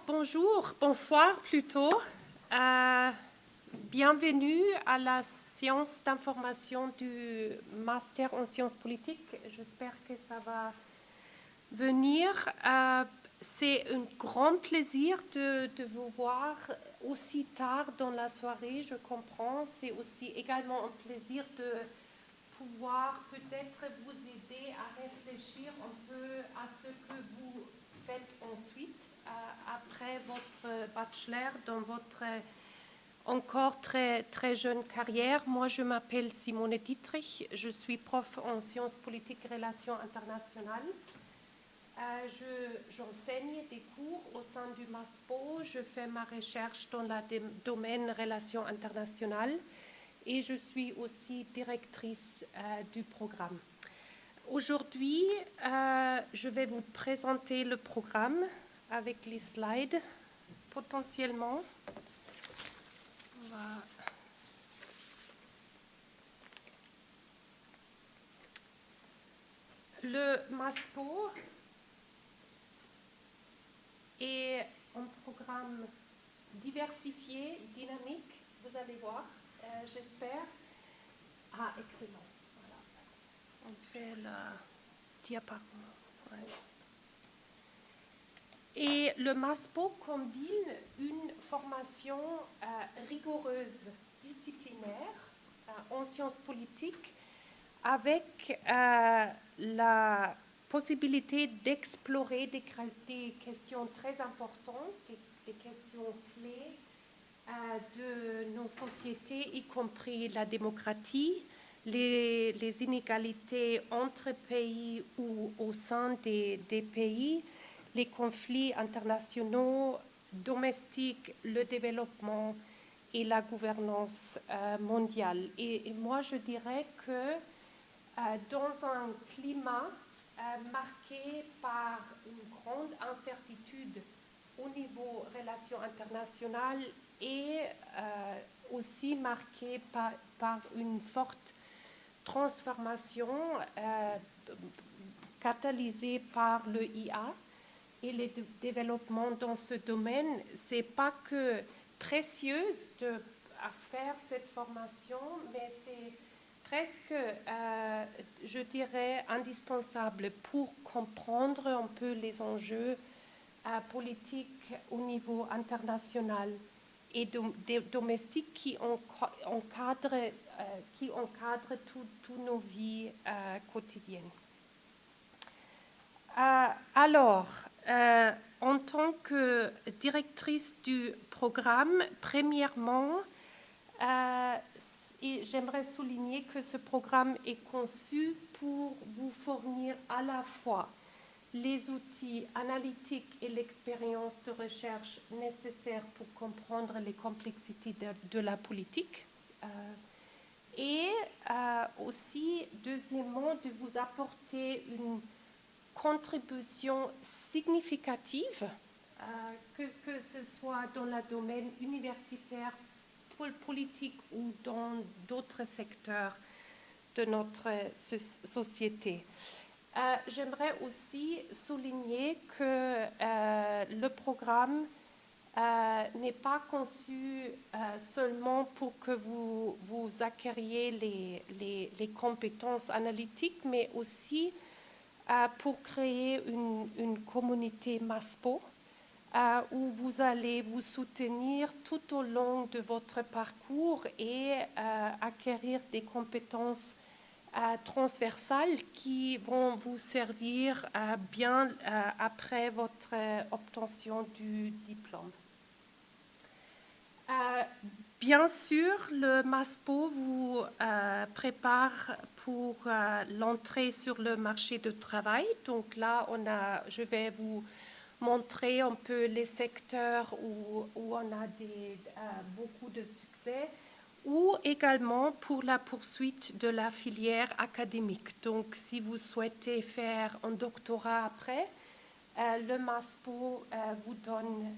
Bonjour, bonsoir plutôt. Bienvenue à la séance d'information du Master en sciences politiques. J'espère que ça va venir. C'est un grand plaisir de vous voir aussi tard dans la soirée, je comprends. C'est aussi également un plaisir de pouvoir peut-être vous aider à réfléchir un peu à ce que vous faites ensuite, après votre bachelor, dans votre encore très, très jeune carrière. Moi, je m'appelle Simone Dietrich, je suis prof en sciences politiques et relations internationales. J'enseigne des cours au sein du MASPO, je fais ma recherche dans le domaine relations internationales et je suis aussi directrice du programme. Aujourd'hui, je vais vous présenter le programme avec les slides potentiellement. Le MASPO est un programme diversifié, dynamique, vous allez voir, j'espère. Ah, excellent. Voilà. On fait la diaporama. Ouais. Et le MASPO combine une formation rigoureuse, disciplinaire en sciences politiques avec la possibilité d'explorer des questions très importantes, des questions clés de nos sociétés, y compris la démocratie, les inégalités entre pays ou au sein des pays, les conflits internationaux, domestiques, le développement et la gouvernance mondiale. Et moi, je dirais que dans un climat marqué par une grande incertitude au niveau relations internationales et aussi marqué par une forte transformation catalysée par le IA et les développements dans ce domaine. C'est pas que précieuse à faire cette formation, mais c'est presque, je dirais, indispensable pour comprendre un peu les enjeux politiques au niveau international et domestique qui encadrent toutes nos vies quotidiennes. Alors, en tant que directrice du programme, premièrement, j'aimerais souligner que ce programme est conçu pour vous fournir à la fois les outils analytiques et l'expérience de recherche nécessaires pour comprendre les complexités de la politique. Et aussi, deuxièmement, de vous apporter une contribution significative, que ce soit dans le domaine universitaire, politique ou dans d'autres secteurs de notre société. J'aimerais aussi souligner que le programme n'est pas conçu seulement pour que vous acquériez les compétences analytiques, mais aussi pour créer une communauté MASPO où vous allez vous soutenir tout au long de votre parcours et acquérir des compétences transversales qui vont vous servir bien après votre obtention du diplôme. Bien sûr, le MASPO vous prépare pour l'entrée sur le marché du travail. Donc là, je vais vous montrer un peu les secteurs où on a beaucoup de succès, ou également pour la poursuite de la filière académique. Donc, si vous souhaitez faire un doctorat après, le MASPO vous donne,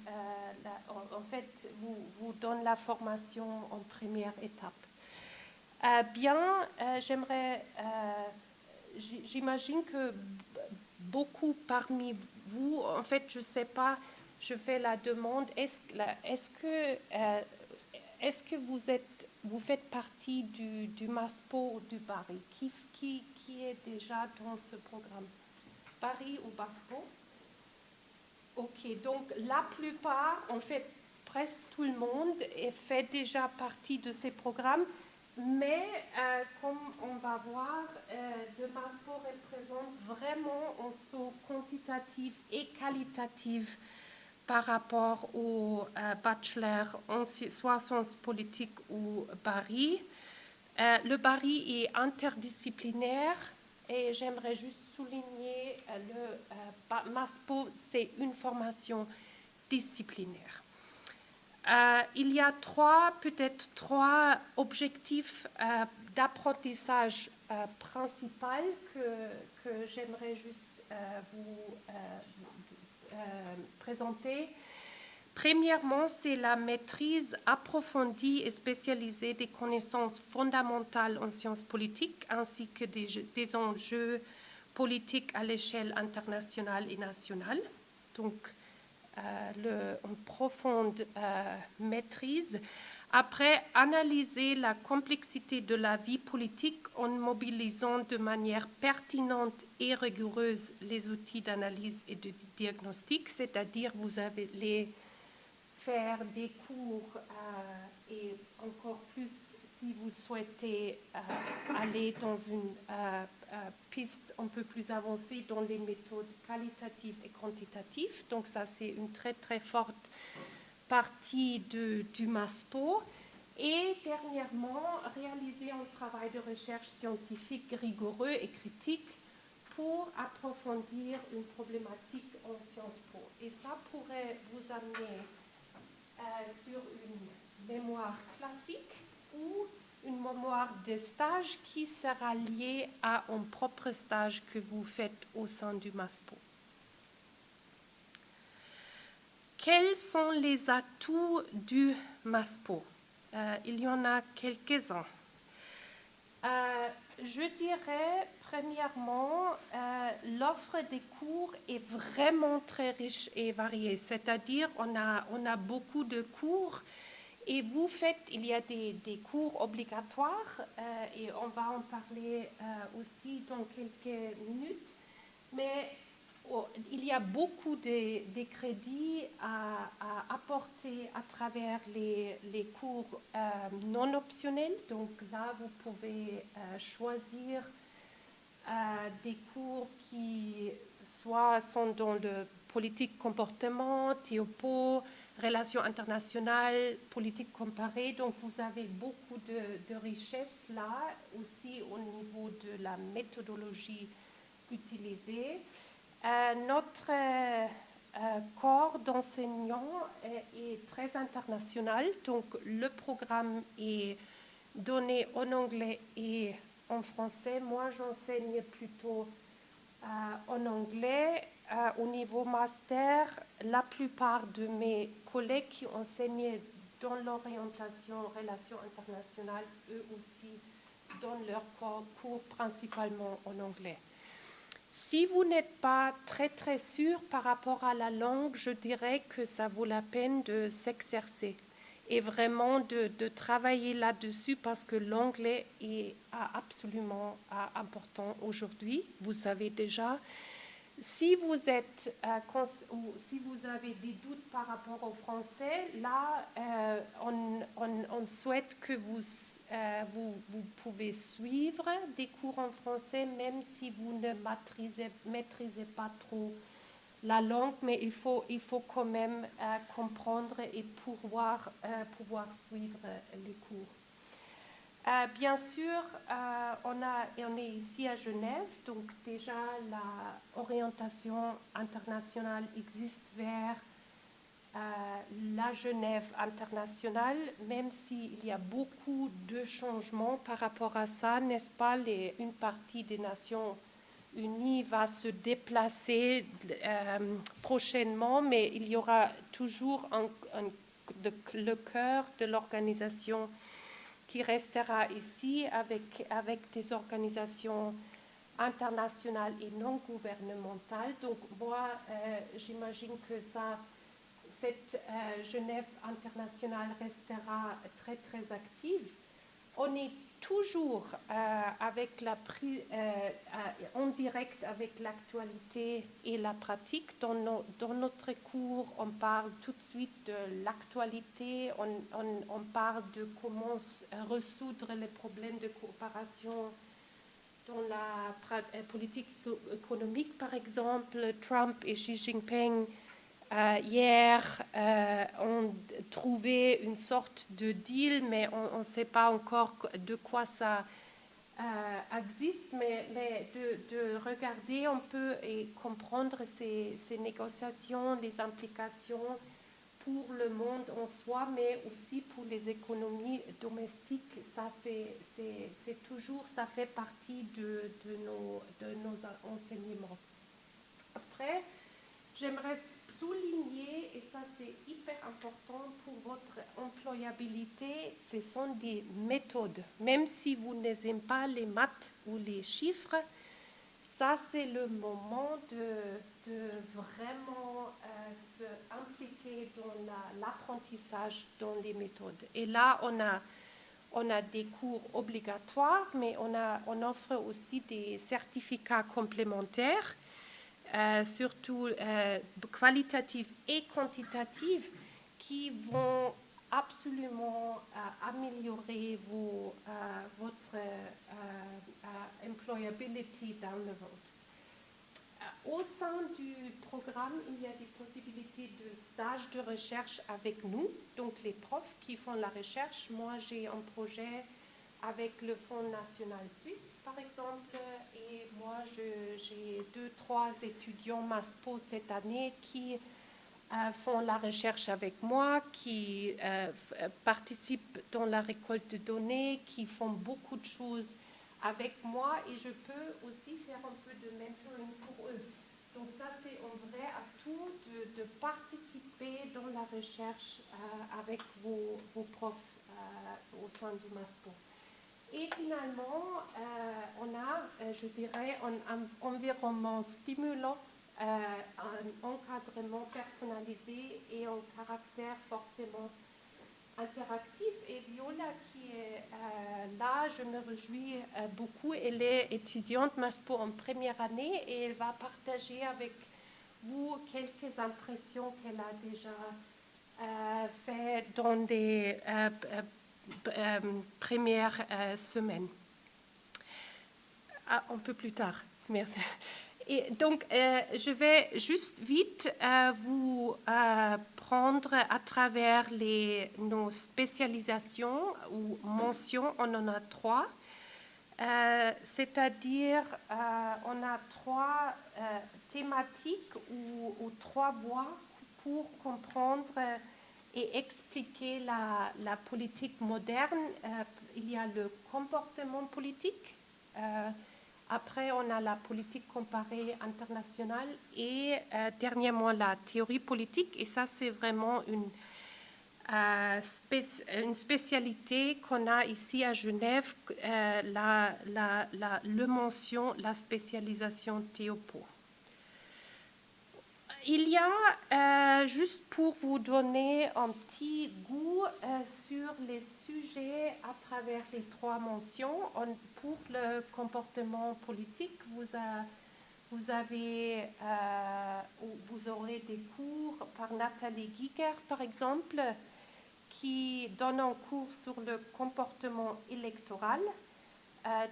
vous donne la formation en première étape. J'imagine que beaucoup parmi vous, en fait, je ne sais pas je fais la demande, est-ce que vous faites partie du MASPO ou du Bari? Qui est déjà dans ce programme? Bari ou MASPO? Ok, donc la plupart, en fait, presque tout le monde fait déjà partie de ces programmes, mais comme on va voir, le MASPO représente vraiment un saut quantitatif et qualitatif par rapport au bachelor soit sciences politiques ou Bari. Le Bari est interdisciplinaire et j'aimerais juste souligner le MASPO, c'est une formation disciplinaire. Il y a peut-être trois objectifs d'apprentissage principal que j'aimerais juste vous présenter. Premièrement, c'est la maîtrise approfondie et spécialisée des connaissances fondamentales en sciences politiques ainsi que des enjeux politiques à l'échelle internationale et nationale. Donc, une profonde maîtrise. Après, analyser la complexité de la vie politique en mobilisant de manière pertinente et rigoureuse les outils d'analyse et de diagnostic, c'est-à-dire vous allez faire des cours et encore plus si vous souhaitez aller dans une piste un peu plus avancée dans les méthodes qualitatives et quantitatives. Donc ça, c'est une très très forte partie du MASPO. Et dernièrement, réaliser un travail de recherche scientifique rigoureux et critique pour approfondir une problématique en Sciences Po. Et ça pourrait vous amener sur une mémoire classique ou une mémoire de stage qui sera liée à un propre stage que vous faites au sein du MASPO. Quels sont les atouts du MASPO? Il y en a quelques-uns. Je dirais, premièrement, l'offre des cours est vraiment très riche et variée. C'est-à-dire, on a beaucoup de cours et vous faites, il y a des cours obligatoires et on va en parler aussi dans quelques minutes. Mais il y a beaucoup de crédits à apporter à travers les cours non optionnels. Donc là, vous pouvez choisir des cours qui soit sont dans le politique comportement, théopo, relations internationales, politique comparée. Donc vous avez beaucoup de richesses là, aussi au niveau de la méthodologie utilisée. Notre corps d'enseignants est très international, donc le programme est donné en anglais et en français. Moi, j'enseigne plutôt en anglais. Au niveau master, la plupart de mes collègues qui enseignaient dans l'orientation relations internationales, eux aussi donnent leur cours principalement en anglais. Si vous n'êtes pas très très sûr par rapport à la langue, je dirais que ça vaut la peine de s'exercer et vraiment de travailler là-dessus parce que l'anglais est absolument important aujourd'hui. Vous savez déjà. Si vous êtes ou si vous avez des doutes par rapport au français, là, on souhaite que vous pouvez suivre des cours en français, même si vous ne maîtrisez pas trop la langue, mais il faut quand même comprendre et pouvoir suivre les cours. Bien sûr, on est ici à Genève, donc déjà l'orientation internationale existe vers la Genève internationale, même s'il y a beaucoup de changements par rapport à ça, n'est-ce pas? Une partie des Nations Unies va se déplacer prochainement, mais il y aura toujours le cœur de l'organisation qui restera ici avec des organisations internationales et non gouvernementales. Donc moi, j'imagine que ça cette Genève internationale restera très très active. On est toujours en direct avec l'actualité et la pratique. Dans notre cours, on parle tout de suite de l'actualité, on parle de comment résoudre les problèmes de coopération dans la politique économique, par exemple. Trump et Xi Jinping hier ont trouvé une sorte de deal, mais on ne sait pas encore de quoi ça existe, mais de regarder un peu et comprendre ces négociations, les implications pour le monde en soi, mais aussi pour les économies domestiques. Ça, c'est toujours, ça fait partie de nos enseignements. Après, j'aimerais souligner, et ça c'est hyper important pour votre employabilité, ce sont des méthodes. Même si vous n'aimez pas les maths ou les chiffres, ça c'est le moment de vraiment se impliquer dans l'apprentissage dans les méthodes. Et là, on a des cours obligatoires, mais on offre aussi des certificats complémentaires. Surtout qualitatifs et quantitatifs, qui vont absolument améliorer votre employability dans le monde. Au sein du programme, il y a des possibilités de stage de recherche avec nous, donc les profs qui font la recherche. Moi, j'ai un projet avec le Fonds national suisse, par exemple, et moi, j'ai 2-3 étudiants MASPO cette année qui font la recherche avec moi, qui participent dans la récolte de données, qui font beaucoup de choses avec moi, et je peux aussi faire un peu de mentoring pour eux. Donc ça, c'est un vrai atout de participer dans la recherche avec vos profs au sein du MASPO. Et finalement, on a, je dirais, un environnement stimulant, un encadrement personnalisé et un caractère fortement interactif. Et Viola, qui est là, je me réjouis beaucoup. Elle est étudiante MASPO en première année et elle va partager avec vous quelques impressions qu'elle a déjà fait dans des premières semaines. Un peu plus tard, merci. Et donc, je vais juste vite vous prendre à travers nos spécialisations ou mentions. On en a 3. C'est-à-dire, on a 3 thématiques ou 3 voies pour comprendre et expliquer la politique moderne. Il y a le comportement politique. Après, on a la politique comparée internationale et dernièrement la théorie politique. Et ça, c'est vraiment une spécialité qu'on a ici à Genève, la spécialisation Théopo. Il y a, juste pour vous donner un petit goût sur les sujets à travers les 3 mentions, pour le comportement politique, vous aurez des cours par Nathalie Giger, par exemple, qui donne un cours sur le comportement électoral.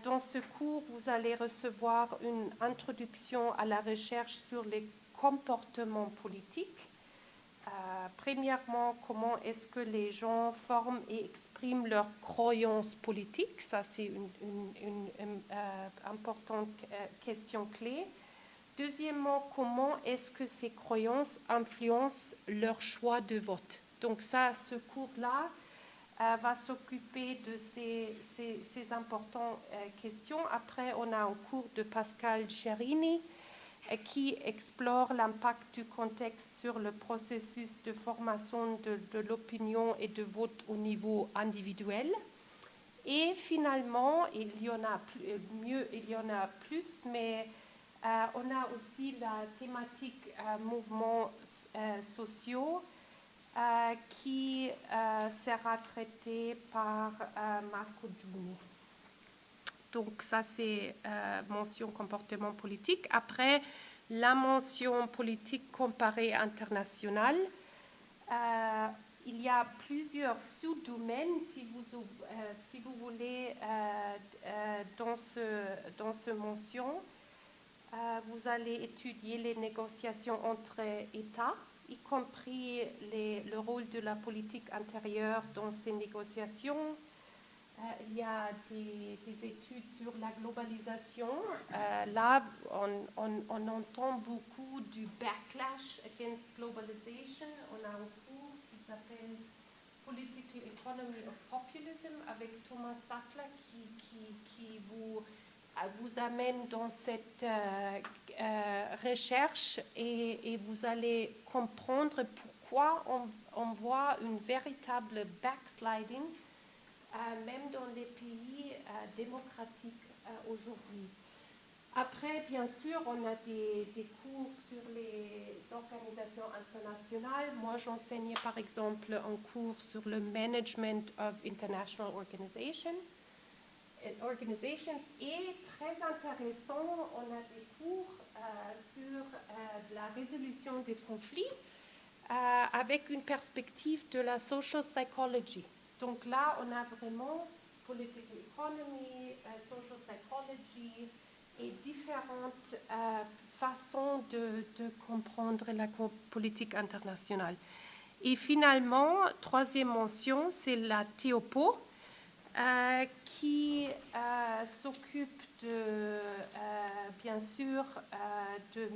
Dans ce cours, vous allez recevoir une introduction à la recherche sur les comportements politiques. Premièrement, comment est-ce que les gens forment et expriment leurs croyances politiques? Ça, c'est une importante question clé. Deuxièmement, comment est-ce que ces croyances influencent leur choix de vote? Donc ça, ce cours-là va s'occuper de ces importantes questions. Après, on a un cours de Pascal Cherini qui explore l'impact du contexte sur le processus de formation de l'opinion et de vote au niveau individuel. Et finalement, il y en a plus, mais on a aussi la thématique mouvements sociaux qui sera traité par Marco Giuni. Donc ça, c'est mention comportement politique. Après, la mention politique comparée internationale. Il y a plusieurs sous-domaines, si vous voulez, dans ce mention. Vous allez étudier les négociations entre États, y compris le rôle de la politique intérieure dans ces négociations. Il y a des études sur la globalisation. Là, on entend beaucoup du backlash against globalization. On a un cours qui s'appelle Political Economy of Populism avec Thomas Sattler qui vous amène dans cette recherche et vous allez comprendre pourquoi on voit une véritable backsliding même dans les pays démocratiques aujourd'hui. Après, bien sûr, on a des cours sur les organisations internationales. Moi, j'enseignais par exemple un cours sur le Management of International Organizations. Et très intéressant, on a des cours sur la résolution des conflits avec une perspective de la social psychology. Donc là, on a vraiment political economy, social psychology et différentes façons de comprendre la politique internationale. Et finalement, troisième mention, c'est la TEOPO, qui s'occupe de, bien sûr, de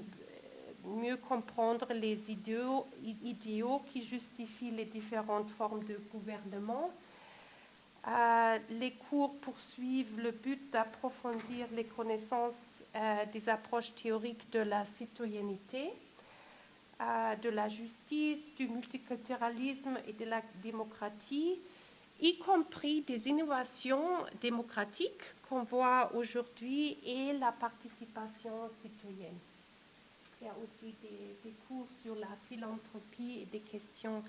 mieux comprendre les idéaux qui justifient les différentes formes de gouvernement. Les cours poursuivent le but d'approfondir les connaissances des approches théoriques de la citoyenneté, de la justice, du multiculturalisme et de la démocratie, y compris des innovations démocratiques qu'on voit aujourd'hui et la participation citoyenne. Il y a aussi des cours sur la philanthropie et des questions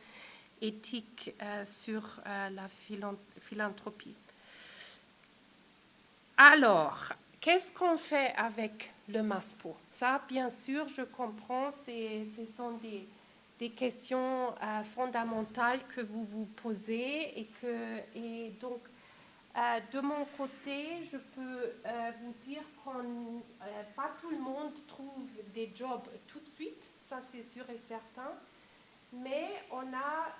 éthiques sur la philanthropie. Alors, qu'est-ce qu'on fait avec le MASPO? Ça, bien sûr, je comprends, ce sont des questions fondamentales que vous vous posez et donc, de mon côté, je peux vous dire que pas tout le monde trouve des jobs tout de suite, ça c'est sûr et certain, mais on a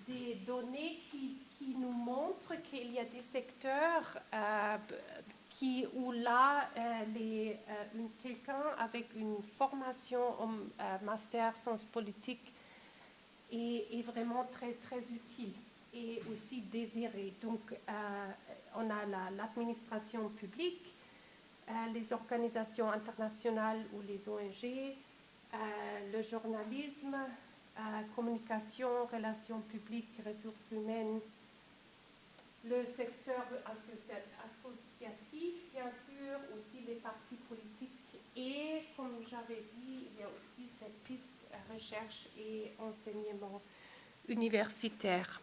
des données qui nous montrent qu'il y a des secteurs où là, quelqu'un avec une formation en master sciences politiques est vraiment très, très utile et aussi désiré. Donc, on a l'administration publique, les organisations internationales ou les ONG, le journalisme, communication, relations publiques, ressources humaines, le secteur associatif, bien sûr, aussi les partis politiques et, comme j'avais dit, il y a aussi cette piste recherche et enseignement universitaire.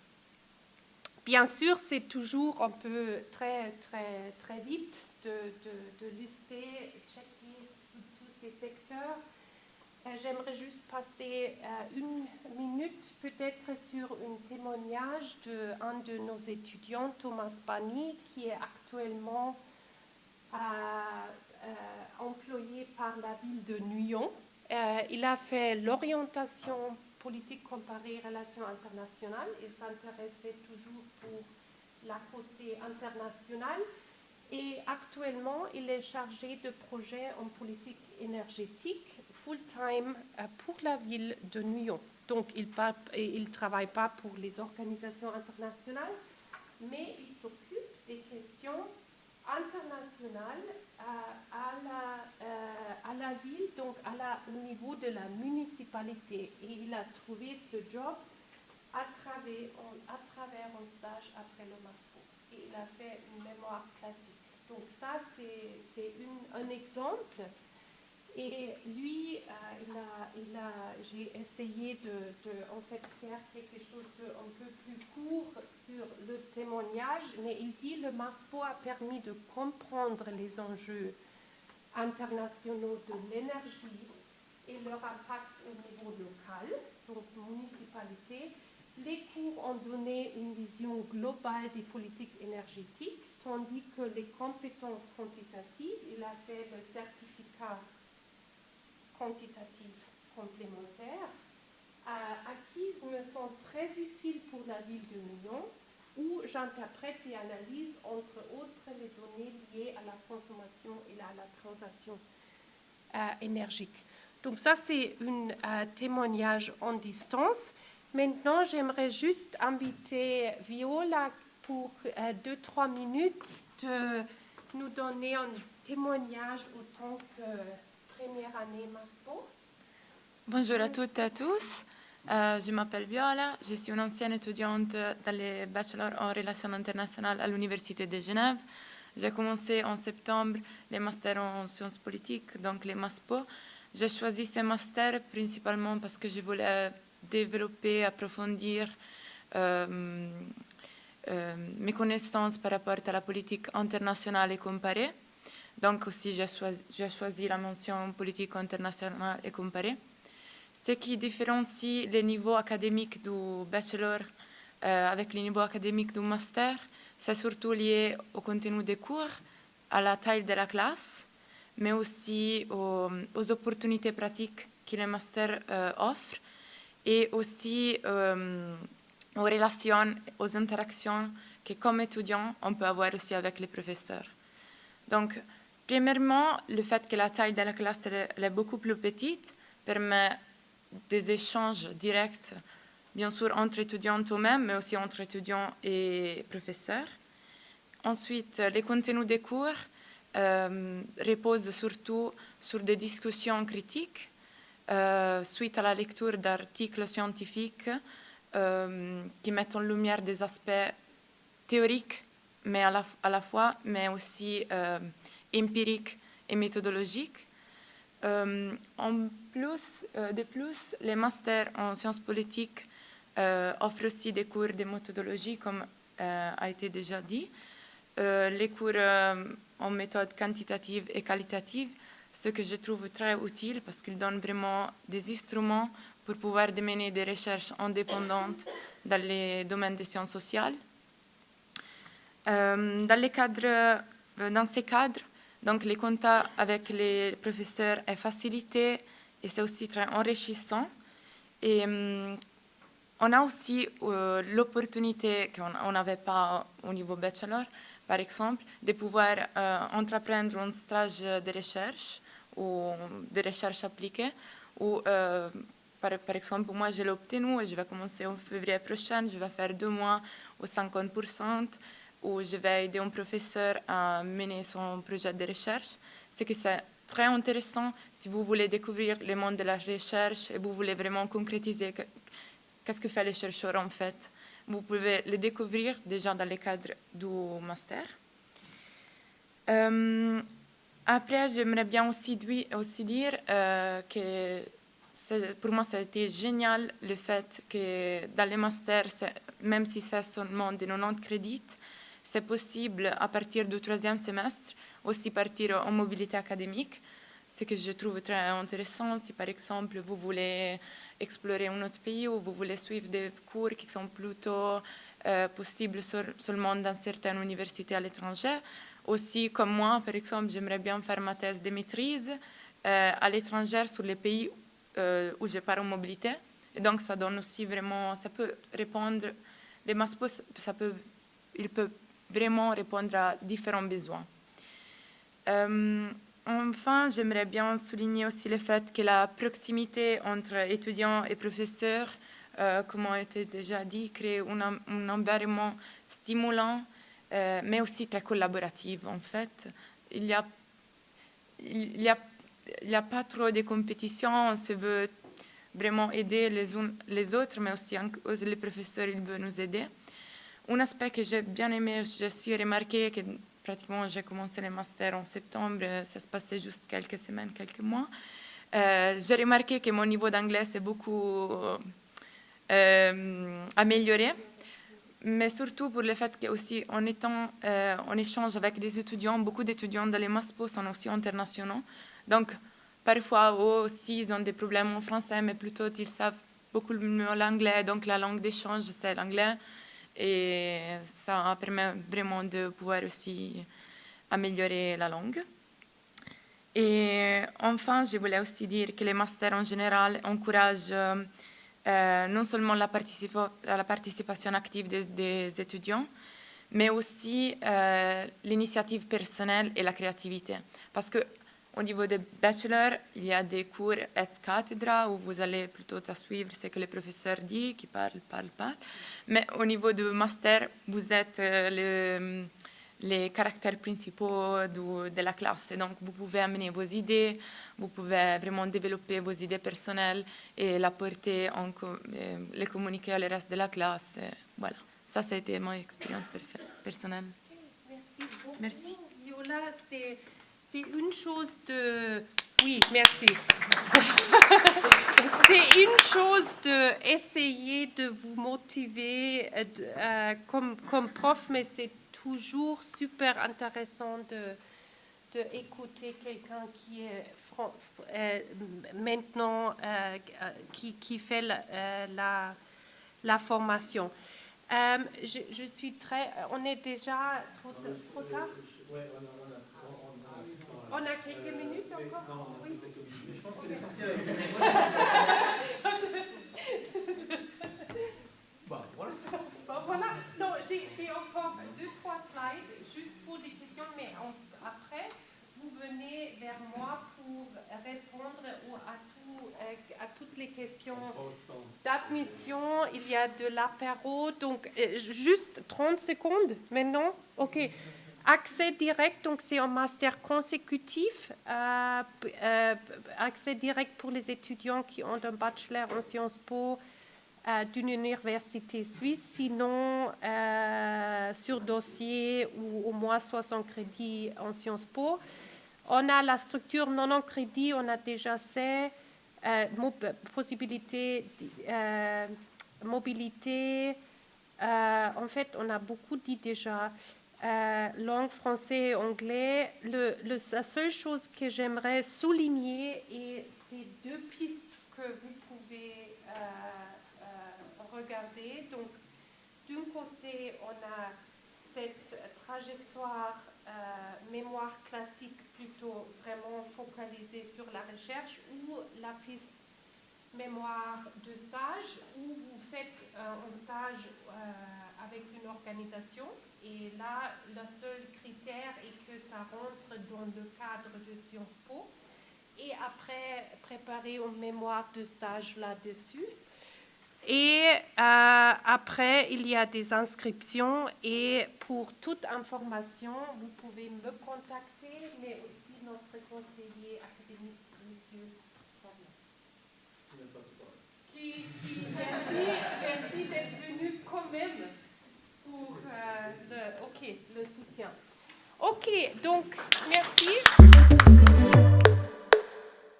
Bien sûr, c'est toujours un peu très, très, très vite de lister, checker tous ces secteurs. J'aimerais juste passer une minute peut-être sur un témoignage d'un de nos étudiants, Thomas Bani, qui est actuellement employé par la ville de Nyon. Il a fait l'orientation politique comparée relations internationales et s'intéressait toujours pour la côté internationale. Et actuellement, il est chargé de projets en politique énergétique full-time pour la ville de Nyon. Donc, il ne travaille pas pour les organisations internationales, mais il s'occupe des questions internationales à la ville, donc au niveau de la municipalité. Et il a trouvé ce job à travers un stage après le MASPO. Et il a fait une mémoire classique. Donc ça, c'est un exemple. Et lui, j'ai essayé de en fait faire quelque chose d'un peu plus court sur le témoignage, mais il dit le MASPO a permis de comprendre les enjeux internationaux de l'énergie et leur impact au niveau local, donc municipalité. Les cours ont donné une vision globale des politiques énergétiques, tandis que les compétences quantitatives, il a fait le certificat quantitatif complémentaire, acquises me sont très utiles pour la ville de Lyon, où j'interprète et analyse, entre autres, les données liées à la consommation et à la transaction énergique. Donc ça, c'est un témoignage en distance. Maintenant, j'aimerais juste inviter Viola pour 2-3 minutes de nous donner un témoignage autant que première année MASPO. Bonjour à toutes et à tous. Je m'appelle Viola, je suis une ancienne étudiante dans les bachelors en relations internationales à l'Université de Genève. J'ai commencé en septembre les masters en sciences politiques, donc les MASPO. J'ai choisi ces masters principalement parce que je voulais développer, approfondir mes connaissances par rapport à la politique internationale et comparée. Donc aussi, j'ai choisi la mention politique internationale et comparée. Ce qui différencie les niveaux académiques du bachelor avec les niveaux académiques du master, c'est surtout lié au contenu des cours, à la taille de la classe, mais aussi aux opportunités pratiques que le master offre et aussi aux relations, aux interactions que comme étudiant, on peut avoir aussi avec les professeurs. Donc, premièrement, le fait que la taille de la classe elle est beaucoup plus petite permet des échanges directs, bien sûr entre étudiants eux-mêmes, mais aussi entre étudiants et professeurs. Ensuite, les contenus des cours reposent surtout sur des discussions critiques suite à la lecture d'articles scientifiques qui mettent en lumière des aspects théoriques, mais à la fois, mais aussi empiriques et méthodologiques. De plus, les masters en sciences politiques offrent aussi des cours de méthodologie, comme a été déjà dit. Les cours en méthode quantitative et qualitative, ce que je trouve très utile parce qu'ils donnent vraiment des instruments pour pouvoir mener des recherches indépendantes dans les domaines des sciences sociales. Dans ces cadres, donc les contacts avec les professeurs est facilité et c'est aussi très enrichissant. Et on a aussi l'opportunité qu'on n'avait pas au niveau bachelor, par exemple, de pouvoir entreprendre un stage de recherche ou de recherche appliquée. Ou, par exemple, moi, je l'ai obtenu et je vais commencer en février prochain. Je vais faire 2 mois au 50%. Où je vais aider un professeur à mener son projet de recherche. C'est que c'est très intéressant si vous voulez découvrir le monde de la recherche et vous voulez vraiment concrétiser qu'est-ce que fait le chercheur en fait. Vous pouvez le découvrir déjà dans le cadre du master. Après, j'aimerais bien aussi dire que pour moi, ça a été génial le fait que dans les masters, même si c'est seulement de 90 crédits, c'est possible à partir du 3e semestre aussi partir en mobilité académique, ce que je trouve très intéressant. Si par exemple vous voulez explorer un autre pays ou vous voulez suivre des cours qui sont plutôt possibles seulement dans certaines universités à l'étranger, aussi comme moi par exemple, j'aimerais bien faire ma thèse de maîtrise à l'étranger sur les pays où je pars en mobilité. Et donc ça donne aussi vraiment, ça peut répondre, les MASPO, il peut vraiment répondre à différents besoins. Enfin, j'aimerais bien souligner aussi le fait que la proximité entre étudiants et professeurs, comme a été déjà dit, crée un environnement stimulant, mais aussi très collaboratif en fait. Il n'y a pas trop de compétition, on se veut vraiment aider les uns les autres, mais aussi les professeurs, ils veulent nous aider. Un aspect que j'ai bien aimé, j'ai aussi remarqué que pratiquement, j'ai commencé le master en septembre, ça se passait juste quelques semaines, quelques mois. J'ai remarqué que mon niveau d'anglais s'est beaucoup amélioré, mais surtout pour le fait qu'aussi en étant en échange avec des étudiants, beaucoup d'étudiants dans les MASPO sont aussi internationaux. Donc, parfois aussi, ils ont des problèmes en français, mais plutôt ils savent beaucoup mieux l'anglais, donc la langue d'échange, c'est l'anglais. Et ça permet vraiment de pouvoir aussi améliorer la langue. Et enfin, je voulais aussi dire que les masters en général encouragent non seulement la participation active des étudiants, mais aussi l'initiative personnelle et la créativité. Parce qu'au niveau des bachelors, il y a des cours ex cathedra où vous allez plutôt suivre ce que le professeur dit, qui parle. Mais au niveau du master, vous êtes les caractères principaux de la classe. Et donc, vous pouvez amener vos idées, vous pouvez vraiment développer vos idées personnelles et les communiquer à le reste de la classe. Voilà, ça a été mon expérience personnelle. Merci beaucoup. Merci. Viola, c'est une chose de... Oui, merci. C'est une chose d'essayer de vous motiver comme prof, mais c'est toujours super intéressant d'écouter quelqu'un qui est maintenant qui fait la formation. Je suis très... On est déjà trop tard. On a quelques minutes encore? Non, on a Oui. quelques minutes. Mais je pense que l'essentiel est... Voilà. Voilà. Non, j'ai encore 2-3 slides juste pour des questions, mais après, vous venez vers moi pour répondre à toutes les questions d'admission. Il y a de l'apéro, donc juste 30 secondes maintenant. OK. Accès direct, donc c'est un master consécutif. Accès direct pour les étudiants qui ont un bachelor en Sciences Po d'une université suisse, sinon sur dossier ou au moins 60 crédits en Sciences Po. On a la structure non en crédit, on a déjà possibilité mobilité. En fait, on a beaucoup dit déjà. Langue français et anglais. La seule chose que j'aimerais souligner est ces 2 pistes que vous pouvez regarder. Donc, d'un côté, on a cette trajectoire mémoire classique plutôt vraiment focalisée sur la recherche, ou la piste mémoire de stage où vous faites un stage avec une organisation. Et là, le seul critère est que ça rentre dans le cadre de Sciences Po. Et après, préparer une mémoire de stage là-dessus. Et après, il y a des inscriptions. Et pour toute information, vous pouvez me contacter, mais aussi notre conseiller académique, monsieur Fabien. Merci d'être venu quand même. Pour le soutien. OK, donc merci.